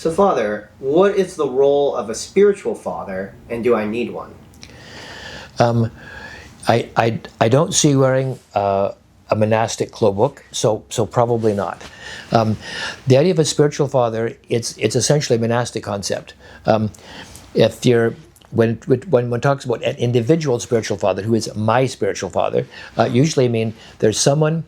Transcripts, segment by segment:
So, Father, what is the role of a spiritual father, and do I need one? I don't see wearing a monastic klobuk, so probably not. The idea of a spiritual father, it's essentially a monastic concept. If you're when one talks about an individual spiritual father, who is my spiritual father, usually mean there's someone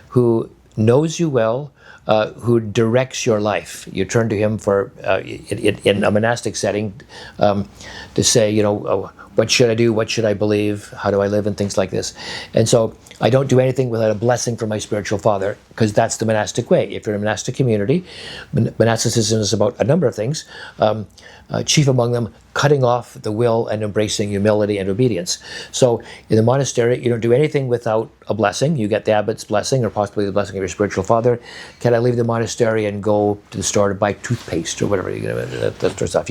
who knows you well, who directs your life. You turn to him for in a monastic setting to say, what should I do? What should I believe? How do I live? And things like this. And so I don't do anything without a blessing from my spiritual father, because that's the monastic way. If you're in a monastic community, monasticism is about a number of things. Chief among them, cutting off the will and embracing humility and obedience. So in the monastery, you don't do anything without a blessing. You get the abbot's blessing, or possibly the blessing of your spiritual father. Can I leave the monastery and go to the store to buy toothpaste or whatever? That sort of stuff.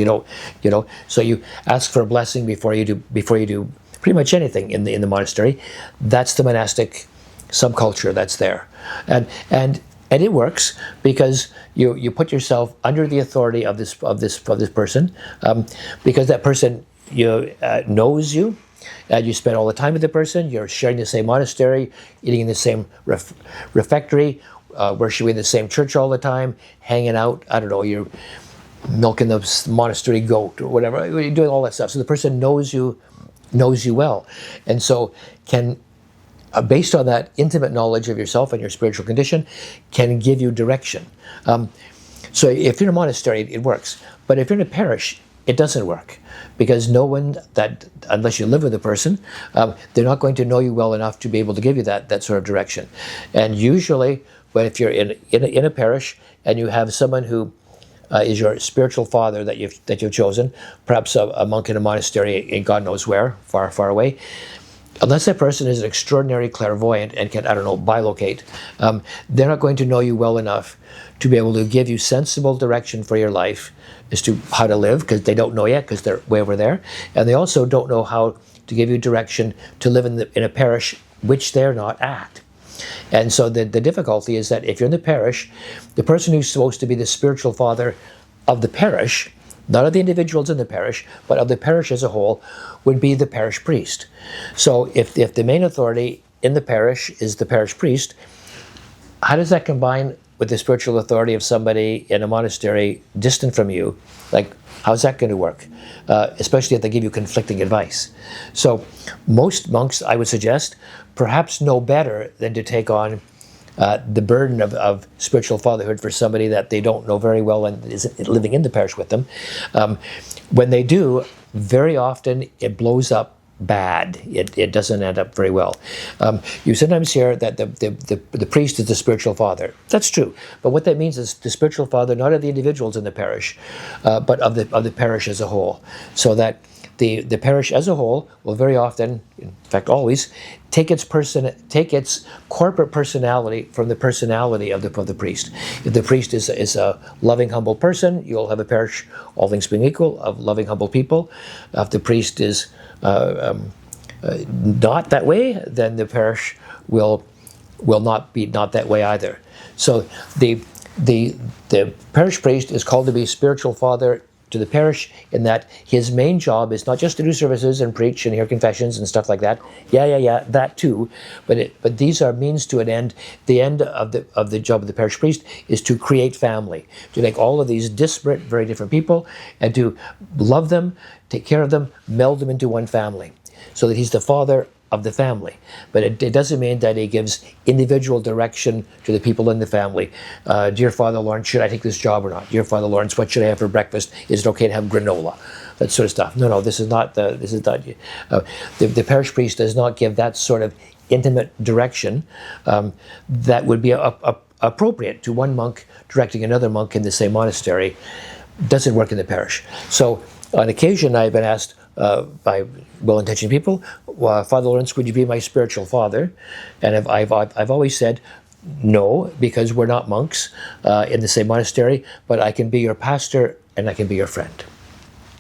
So you ask for a blessing before you do pretty much anything in the monastery. That's the monastic subculture that's there, and it works because you put yourself under the authority of this person, because that person knows you, and you spend all the time with the person. You're sharing the same monastery, eating in the same refectory, worshiping in the same church all the time, hanging out. I don't know, you're milking the monastery goat or whatever. You're doing all that stuff. So the person knows you well, and so can, based on that intimate knowledge of yourself and your spiritual condition, can give you direction. So if you're in a monastery, it works. But if you're in a parish, it doesn't work, because no one unless you live with a person, they're not going to know you well enough to be able to give you that sort of direction. And usually, if you're in a parish and you have someone who is your spiritual father that you've chosen, perhaps a monk in a monastery in God knows where, far, far away, unless that person is an extraordinary clairvoyant and can, bilocate, they're not going to know you well enough to be able to give you sensible direction for your life as to how to live, because they don't know yet, because they're way over there. And they also don't know how to give you direction to live in a parish which they're not at. And so the difficulty is that if you're in the parish, the person who's supposed to be the spiritual father of the parish, not of the individuals in the parish, but of the parish as a whole, would be the parish priest. So if the main authority in the parish is the parish priest, how does that combine with the spiritual authority of somebody in a monastery distant from you? Like, how's that going to work? Especially if they give you conflicting advice. So most monks, I would suggest, perhaps know better than to take on the burden of spiritual fatherhood for somebody that they don't know very well and is living in the parish with them. When they do, very often it blows up bad. It doesn't end up very well. You sometimes hear that the priest is the spiritual father. That's true. But what that means is the spiritual father, not of the individuals in the parish, but of the parish as a whole. So that the parish as a whole will very often, in fact always, take its corporate personality from the personality of the priest. If the priest is a loving, humble person, you'll have a parish, all things being equal, of loving, humble people. If the priest is not that way, then the parish will not be not that way either. So the parish priest is called to be spiritual father to the parish, in that his main job is not just to do services and preach and hear confessions and stuff like that. Yeah, that too. But these are means to an end. The end of the job of the parish priest is to create family, to take all of these disparate, very different people and to love them, take care of them, meld them into one family, so that he's the father of the family. But it doesn't mean that he gives individual direction to the people in the family. Dear Father Lawrence, should I take this job or not? Dear Father Lawrence, what should I have for breakfast? Is it okay to have granola? That sort of stuff. No, this is not the parish priest does not give that sort of intimate direction that would be appropriate to one monk directing another monk in the same monastery. Doesn't work in the parish. So on occasion I've been asked by well-intentioned people, Father Lawrence, would you be my spiritual father? And I've always said no, because we're not monks in the same monastery, but I can be your pastor and I can be your friend.